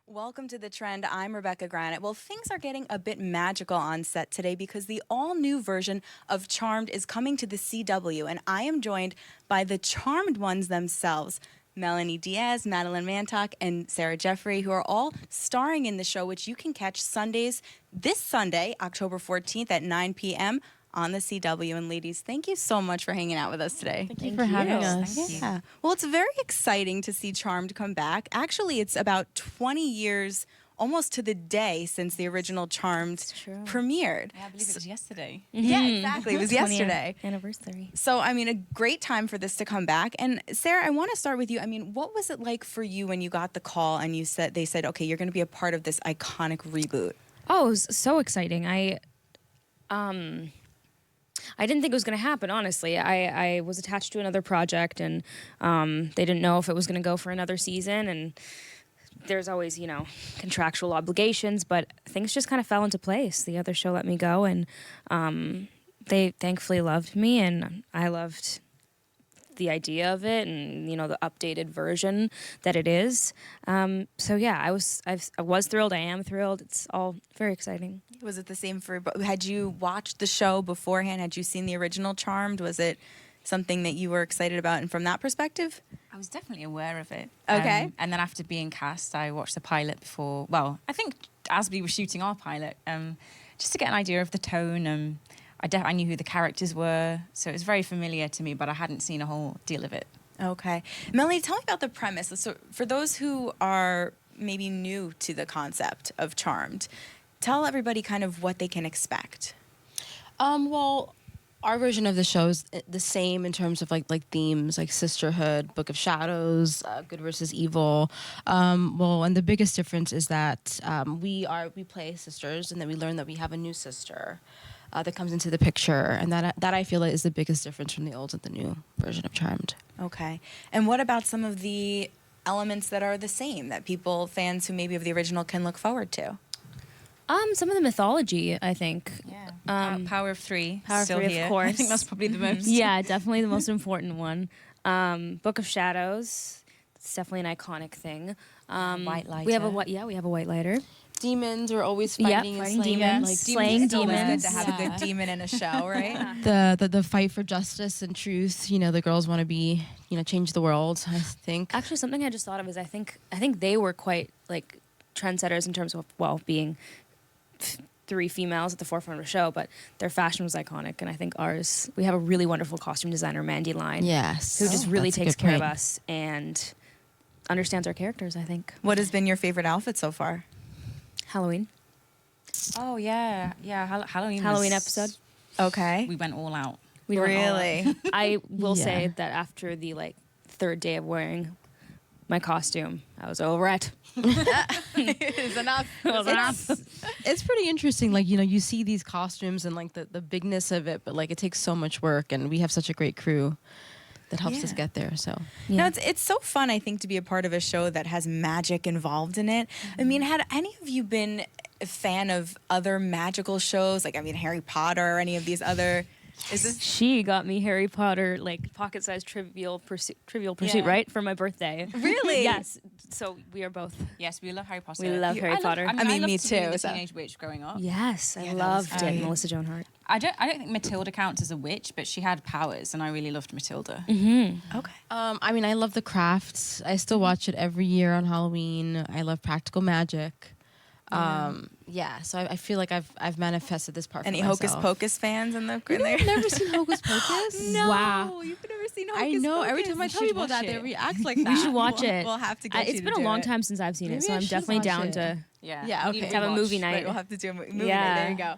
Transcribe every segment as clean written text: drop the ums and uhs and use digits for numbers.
Welcome to The Trend. I'm Rebecca Granet. Well, things are getting a bit magical on set today because the all-new version of Charmed is coming to the CW, and I am joined by the Charmed ones themselves, Melanie Diaz, Madeline Mantock, and Sarah Jeffrey, who are all starring in the show, which you can catch this Sunday, October 14th at 9 p.m. on the CW. And ladies, thank you so much for hanging out with us today. Thank you for having us. Thank you. Yeah. Well, it's very exciting to see Charmed come back. Actually, it's about 20 years, almost to the day, since the original Charmed premiered. Yeah, I believe it was yesterday. Yeah, exactly. It was 20th yesterday. anniversary. So, I mean, a great time for this to come back. And Sarah, I want to start with you. I mean, what was it like for you when you got the call and they said, okay, you're going to be a part of this iconic reboot? Oh, it was so exciting. I didn't think it was going to happen, honestly. I was attached to another project, and they didn't know if it was going to go for another season, and there's always, contractual obligations, but things just kind of fell into place. The other show let me go, and they thankfully loved me, and I loved the idea of it and, the updated version that it is. So, yeah, I was thrilled. I am thrilled. It's all very exciting. Was it the same had you watched the show beforehand? Had you seen the original Charmed? Was it something that you were excited about? And from that perspective? I was definitely aware of it. Okay. And then after being cast, I watched the pilot before, well, I think as we were shooting our pilot, just to get an idea of the tone. I knew who the characters were, so it was very familiar to me, but I hadn't seen a whole deal of it. Okay. Melanie, tell me about the premise. So for those who are maybe new to the concept of Charmed, tell everybody kind of what they can expect. Well, our version of the show is the same in terms of like themes, like sisterhood, Book of Shadows, good versus evil. And the biggest difference is that we play sisters, and then we learn that we have a new sister that comes into the picture, and that I feel is the biggest difference from the old and the new version of Charmed. Okay. And what about some of the elements that are the same that fans who maybe of the original can look forward to? Some of the mythology, I think. Yeah. Power of Three. Power of still Three, here. of course. I think that's probably the most. Yeah, definitely the most important one. Book of Shadows. It's definitely an iconic thing. White lighter. We have a white lighter. Demons are always fighting and fighting slaying. demons. Like Slaying It's always demons. good to have a good demon in a show, right? the fight for justice and truth. The girls want to be, change the world. I think. Actually, something I just thought of is I think they were quite like trendsetters in terms of being three females at the forefront of the show, but their fashion was iconic, and I think ours. We have a really wonderful costume designer, Mandy Line, Yes, who just really that's a takes good care of point. us and understands our characters. I think What has been your favorite outfit so far? Halloween Oh, yeah. Yeah, Halloween episode. Okay. We went all out. We went all out. Really? I will Yeah. say that after the third day of wearing my costume, I was over it. It's enough. It's pretty interesting. You see these costumes and the bigness of it, but it takes so much work, and we have such a great crew that helps us Yeah. get there. So Yeah. No, it's so fun, I think, to be a part of a show that has magic involved in it. I mean, had any of you been a fan of other magical shows, Harry Potter or any of these other? Is this? She got me Harry Potter, pocket-sized Trivial Pursuit, Yeah. right, for my birthday. Really? Yes. So we are both. Yes, we love Harry Potter. We love Harry Potter. I I mean, loved me Sabrina too, the so- Teenage Witch growing up. Yes, I Yeah, that was loved great. it. Melissa Joan Hart. I don't think Matilda counts as a witch, but she had powers, and I really loved Matilda. Okay. I love the crafts. I still watch it every year on Halloween. I love practical magic. So I feel like I've manifested this part. Any for Hocus myself. Pocus fans in there? I've never seen Hocus Pocus. No, Wow. you've never seen Hocus I know. Every Pocus? time I You tell should people watch that, it. they react like that. We should watch it. We'll have to get It's you been to a do long it. time since I've seen it, Maybe so I I'm should definitely watch down it. to Yeah. okay. have a movie night. Right, we'll have to do a movie Yeah. night. There you go.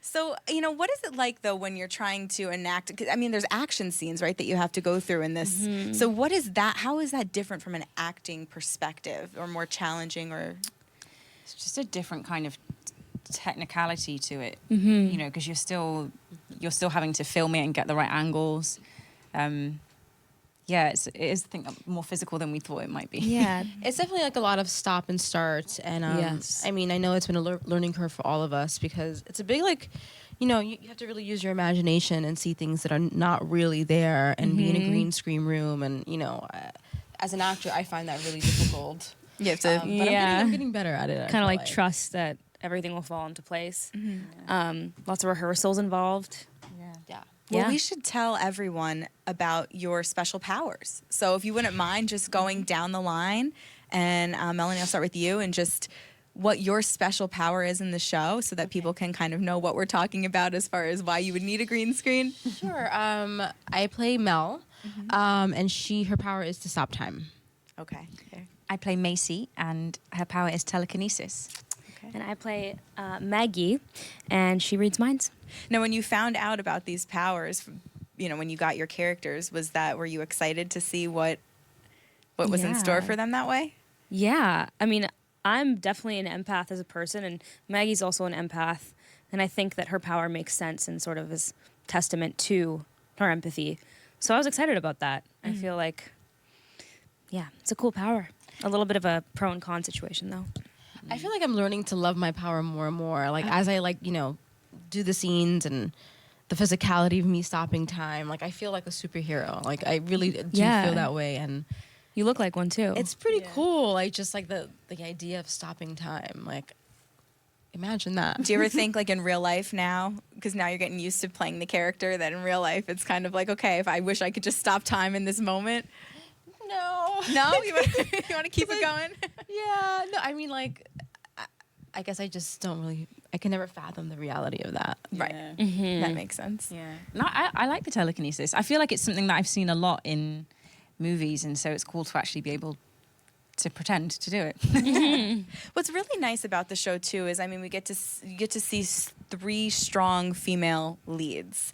So, what is it like, though, when you're trying to enact? 'Cause, there's action scenes, right, that you have to go through in this. Mm-hmm. So what is that? How is that different from an acting perspective, or more challenging, or? It's just a different kind of technicality to it, Mm-hmm. because you're still having to film it and get the right angles. It is, I think, more physical than we thought it might be. Yeah. It's definitely a lot of stop and start, and Yes. I know it's been a learning curve for all of us, because it's a big you have to really use your imagination and see things that are not really there, and be in a green screen room, and as an actor, I find that really difficult. You have to. But Yeah. I'm getting better at it. I Kind of feel like trust that everything will fall into place. Lots of rehearsals involved. Yeah. Well, Yeah. we should tell everyone about your special powers. So if you wouldn't mind just going down the line, and Melanie, I'll start with you, and just what your special power is in the show so that people can kind of know what we're talking about as far as why you would need a green screen. Sure. I play Mel, and her power is to stop time. Okay. I play Macy, and her power is telekinesis. And I play Maggie, and she reads minds. Now, when you found out about these powers, when you got your characters, were you excited to see what was in store Yeah. for them that way? Yeah. I mean, I'm definitely an empath as a person, and Maggie's also an empath. And I think that her power makes sense and sort of is testament to her empathy. So I was excited about that. I feel like, yeah, it's a cool power. A little bit of a pro and con situation, though. I feel like I'm learning to love my power more and more. Like as I do the scenes and the physicality of me stopping time. Like I feel like a superhero. Like I really do Yeah. feel that way, and You look like one, too. it's pretty cool. Like just like the idea of stopping time. Like imagine that. Do you ever think, like, in real life now, because now you're getting used to playing the character, that in real life it's kind of like, okay, if I wish I could just stop time in this moment? No. No? You want to keep it going? Yeah. No. I mean, like, I guess I just don't really. I can never fathom the reality of that. Right. Yeah. That makes sense. Yeah. No, I like the telekinesis. I feel like it's something that I've seen a lot in movies, and so it's cool to actually be able to pretend to do it. What's really nice about the show too is, I mean, you get to see three strong female leads,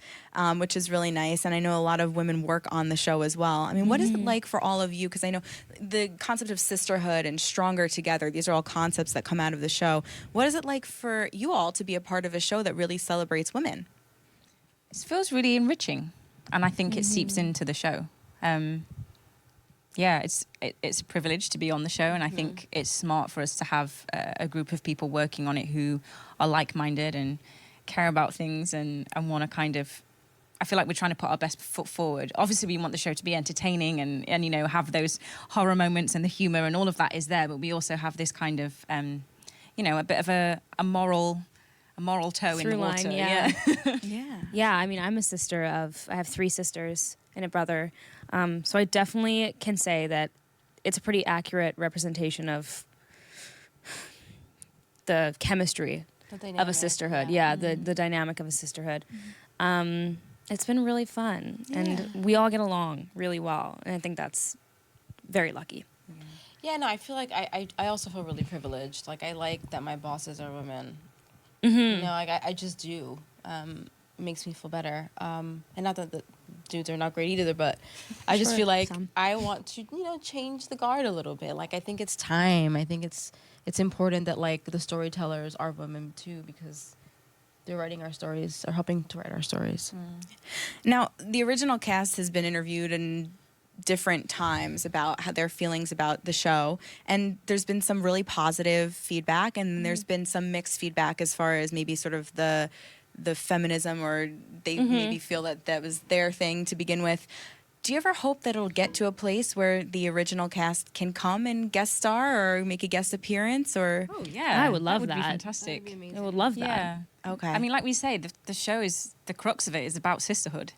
which is really nice. And I know a lot of women work on the show as well. I mean, what is it like for all of you? Because I know the concept of sisterhood and stronger together, these are all concepts that come out of the show. What is it like for you all to be a part of a show that really celebrates women? It feels really enriching, and I think it seeps into the show. Yeah, it's a privilege to be on the show, and I think it's smart for us to have a group of people working on it who are like-minded and care about things and want to kind of. I feel like we're trying to put our best foot forward. Obviously, we want the show to be entertaining and have those horror moments, and the humor and all of that is there. But we also have this kind of a bit of a moral toe in the Through water. line, yeah. Yeah. Yeah, I mean, I have 3 sisters and a brother. So I definitely can say that it's a pretty accurate representation of the chemistry of a sisterhood. Yeah, the dynamic of a sisterhood. It's been really fun, and we all get along really well, and I think that's very lucky. Yeah, no, I feel like I also feel really privileged. Like I like that my bosses are women. Like I just do. It makes me feel better. And not that the dudes are not great either, but I just Sure, feel like some. I want to, change the guard a little bit. Like I think it's time. I think it's important that like the storytellers are women too, because they're writing our stories, or helping to write our stories. Now, the original cast has been interviewed in different times about how their feelings about the show, and there's been some really positive feedback, and there's been some mixed feedback as far as maybe sort of the feminism, or they maybe feel that was their thing to begin with. Do you ever hope that it'll get to a place where the original cast can come and guest star or make a guest appearance? Or Oh yeah, I would love would be that. fantastic. I would love that. Yeah. okay, I mean, like we say, the show is the crux of it is about sisterhood.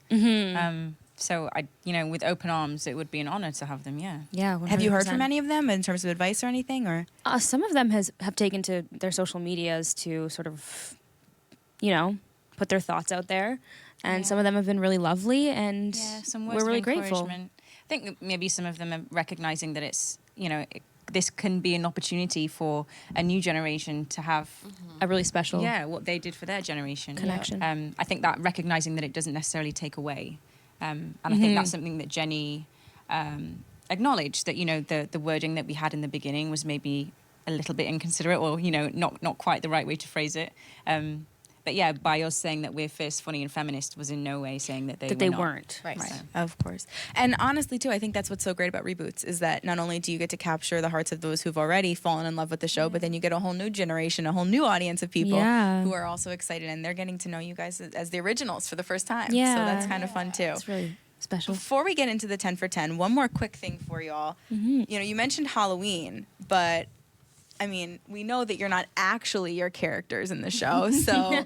So with open arms, it would be an honor to have them. Yeah. Yeah. 100%. have you heard from any of them in terms of advice or anything? Or Some of them have taken to their social medias to sort of, put their thoughts out there, and some of them have been really lovely, and Some words we're of really grateful. encouragement. I think that maybe some of them are recognizing that it's this can be an opportunity for a new generation to have A really special. what they did for their generation. Connection. I think that recognizing that it doesn't necessarily take away, and I think that's something that Jenny acknowledged, that the wording that we had in the beginning was maybe a little bit inconsiderate, or not quite the right way to phrase it. But yeah, by us saying that we're fierce, funny, and feminist was in no way saying that they were not. weren't. Right. Of course. And honestly, too, I think that's what's so great about Reboots is that not only do you get to capture the hearts of those who've already fallen in love with the show, but then you get a whole new generation, a whole new audience of people Yeah. who are also excited, and they're getting to know you guys as the originals for the first time. Yeah. So that's kind of fun, too. It's really special. Before we get into the 10 for 10, one more quick thing for y'all. You know, you mentioned Halloween, but I mean, we know that you're not actually your characters in the show. So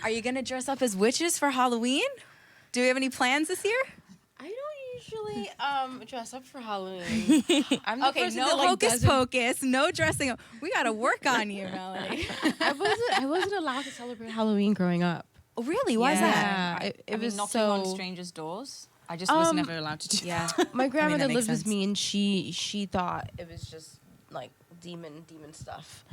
are you going to dress up as witches for Halloween? Do we have any plans this year? I don't usually dress up for Halloween. I'm the Okay, person no that, like, hocus doesn't- pocus, no dressing up. We got to work on you, Melanie. I wasn't allowed to celebrate Halloween growing up. Really? Why is that? Yeah, I mean, was knocking so. on strangers' doors. I just was never allowed to do Yeah. that. My grandmother makes lived sense. with me, and she thought it was just like demon stuff.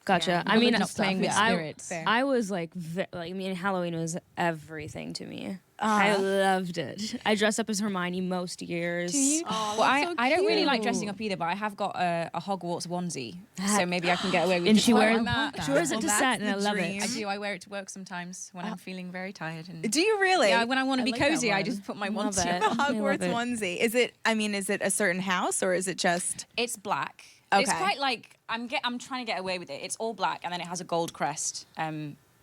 Gotcha. Yeah, I mean, not playing with I- spirits. Fair. I was like, I mean, Halloween was everything to me. I loved it. I dressed up as Hermione most years. Do you? Oh, Well, that's so I don't really like cute. dressing up either, but I have got a Hogwarts onesie, so maybe I can get away with And just she wearing wears that. she wears it Well, to that's set, and the I love dream. I it. do. I wear it to work sometimes when I'm feeling very tired. And Do you really? yeah, when I want to I be like that cozy, I one. just put my Love onesie it. The on. I Hogwarts love it. onesie. Is it? I mean, is it a certain house or is it just? It's black. It's Okay. quite like I'm trying to get away with it. It's all black, and then it has a gold crest.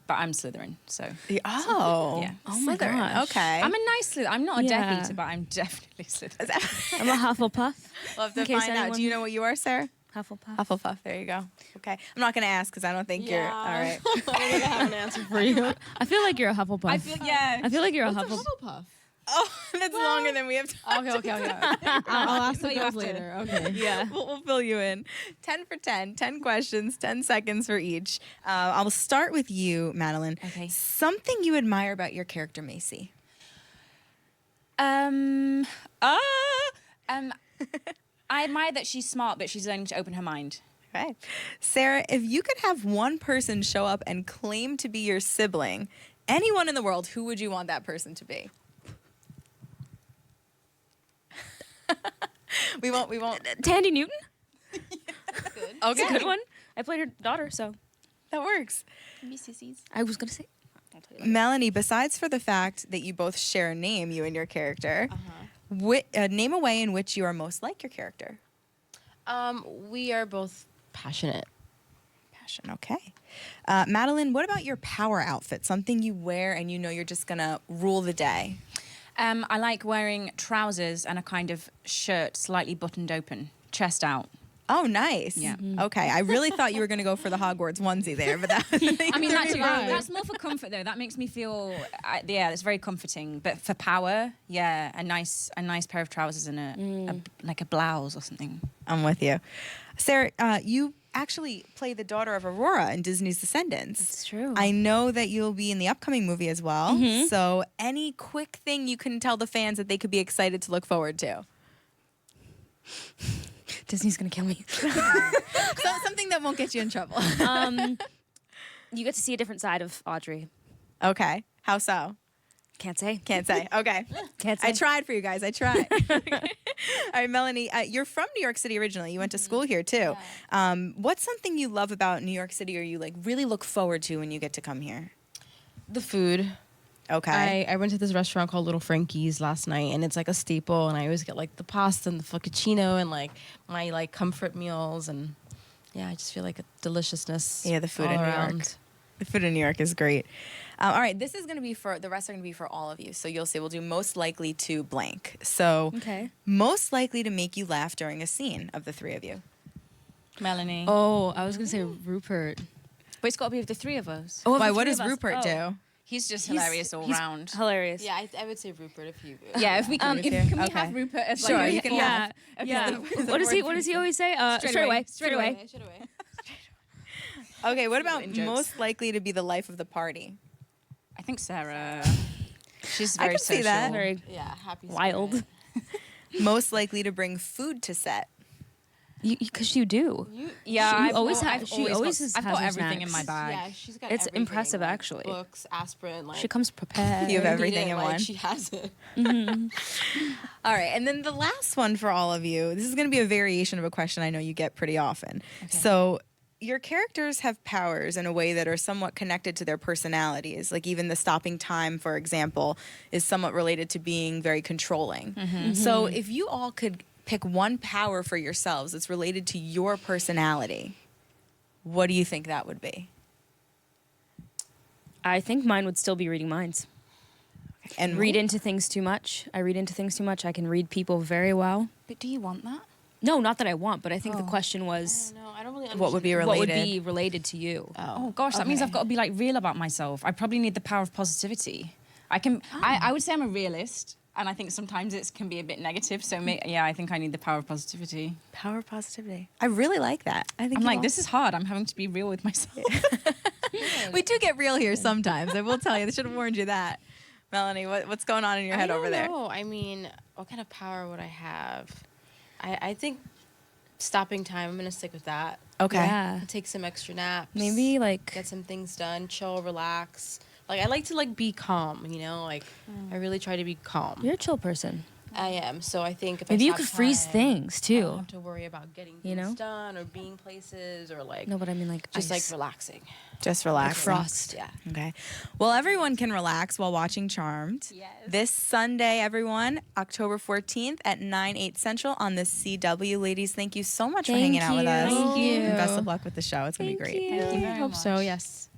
But I'm Slytherin, so Oh, Yeah. Oh my Slytherin. gosh. Okay. I'm a nice Slytherin. I'm not a Yeah. Death Eater, but I'm definitely Slytherin. I'm a Hufflepuff. We'll have to In case find out. Do anyone- you know what you are, Sarah? Hufflepuff. Hufflepuff. There you go. Okay. I'm not going to ask because I don't think you're. All right. I don't think I have an answer for you. I feel like you're a Hufflepuff. I feel I feel like you're a What's a Hufflepuff. Hufflepuff? Oh, that's longer than we have time. Okay. I'll ask the you girls after. later. Okay. Yeah. We'll fill you in. 10 for 10, 10 questions, 10 seconds for each. I'll start with you, Madeline. Okay. Something you admire about your character, Macy. I admire that she's smart, but she's learning to open her mind. Okay. Sarah, if you could have one person show up and claim to be your sibling, anyone in the world, who would you want that person to be? We won't. Tandy Newton. Okay. It's a good one. I played her daughter, so That works. I was gonna say. I'll tell you later. Melanie, besides for the fact that you both share a name, you and your character, name a way in which you are most like your character. We are both passionate. Passion, okay. Madeline, what about your power outfit? Something you wear and you know you're just gonna rule the day. I like wearing trousers and a kind of shirt slightly buttoned open, chest out. Oh, nice. Yeah. Okay. I really thought you were gonna go for the Hogwarts onesie there, but that. I mean, right. that's more for comfort though. That makes me feel, yeah, it's very comforting. But for power, yeah, a nice pair of trousers and like a blouse or something. I'm with you, Sarah. You actually play the daughter of Aurora in Disney's Descendants. It's true. I know that you'll be in the upcoming movie as well. So, any quick thing you can tell the fans that they could be excited to look forward to? Disney's gonna kill me. So, something that won't get you in trouble. You get to see a different side of Audrey. Okay. How so? Can't say. Can't say. Okay. Can't say. I tried for you guys. I tried. All right, Melanie, you're from New York City originally. You went to school here too. What's something you love about New York City or you like really look forward to when you get to come here? The food. Okay. I went to this restaurant called Little Frankie's last night, and it's like a staple. And I always get like the pasta and the focaccia and like my like comfort meals, and yeah, I just feel like a deliciousness. Yeah, the food all in New around. York. The food in New York is great. All right, this is going to be for the rest are going to be for all of you. So you'll see. We'll do most likely to blank. So Okay. most likely to make you laugh during a scene of the three of you. Melanie. Oh, I was gonna say Rupert. But it's got to be of the three of us. Oh, Why? the What three does of us. Rupert Oh. do? He's just hilarious all round. Hilarious. Yeah, I would say Rupert if you. Yeah, if we can, Okay. can we Okay. have Rupert as Sure, like you can yeah. have- Yeah. Is the What does he? word What does he always say? Straight away. Straight away. Okay, what about in jokes. most likely to be the life of the party? I think Sarah. She's I very can see social. that. Very Yeah, happy. wild. Most likely to bring food to set. Because you do. Yeah, She I've always al- has- I've she always always got, has I've got her everything in my snacks. bag. Yeah, she's got. It's everything, impressive, like, actually. Books, aspirin, like She comes prepared. You have need everything it, in like, one. She has it. All right, and then the last one for all of you. This is going to be a variation of a question I know you get pretty often. So, your characters have powers in a way that are somewhat connected to their personalities. Like even the stopping time, for example, is somewhat related to being very controlling. So, if you all could pick one power for yourselves that's related to your personality, what do you think that would be? I think mine would still be reading minds. And Read into things too much. I read into things too much. I can read people very well. But do you want that? No, not that I want, but I think the question was, No, I don't really understand. What would be what would related? be related to you? Oh gosh, that means I've got to be like real about myself. I probably need the power of positivity. I would say I'm a realist, and I think sometimes it can be a bit negative. So I think I need the power of positivity. Power of positivity. I really like that. I think I'm you like, all- this is hard. I'm having to be real with myself. We do get real here sometimes. I will tell you. I should have warned you that. Melanie, what's going on in your head over there? No, I mean, what kind of power would I have? I think stopping time. I'm gonna stick with that. Okay. Yeah. Take some extra naps. Maybe like get some things done. Chill, relax. Like I like to like be calm. You know, like I really try to be calm. you're a chill person. I am. So I think if Maybe I you stop could freeze time, things I too. don't have to worry about getting things You know? done or being places or like No, but I mean like just ice. like relaxing. Just relax. frost. Yeah. Okay. Well, everyone can relax while watching Charmed. Yes. This Sunday, everyone, October 14th at 9/8 Central on the CW. Ladies, thank you so much for Thank hanging out with you. us. Thank you. And best of luck with the show. It's going to be Thank great. you. Thank you very Hope much. so. Yes.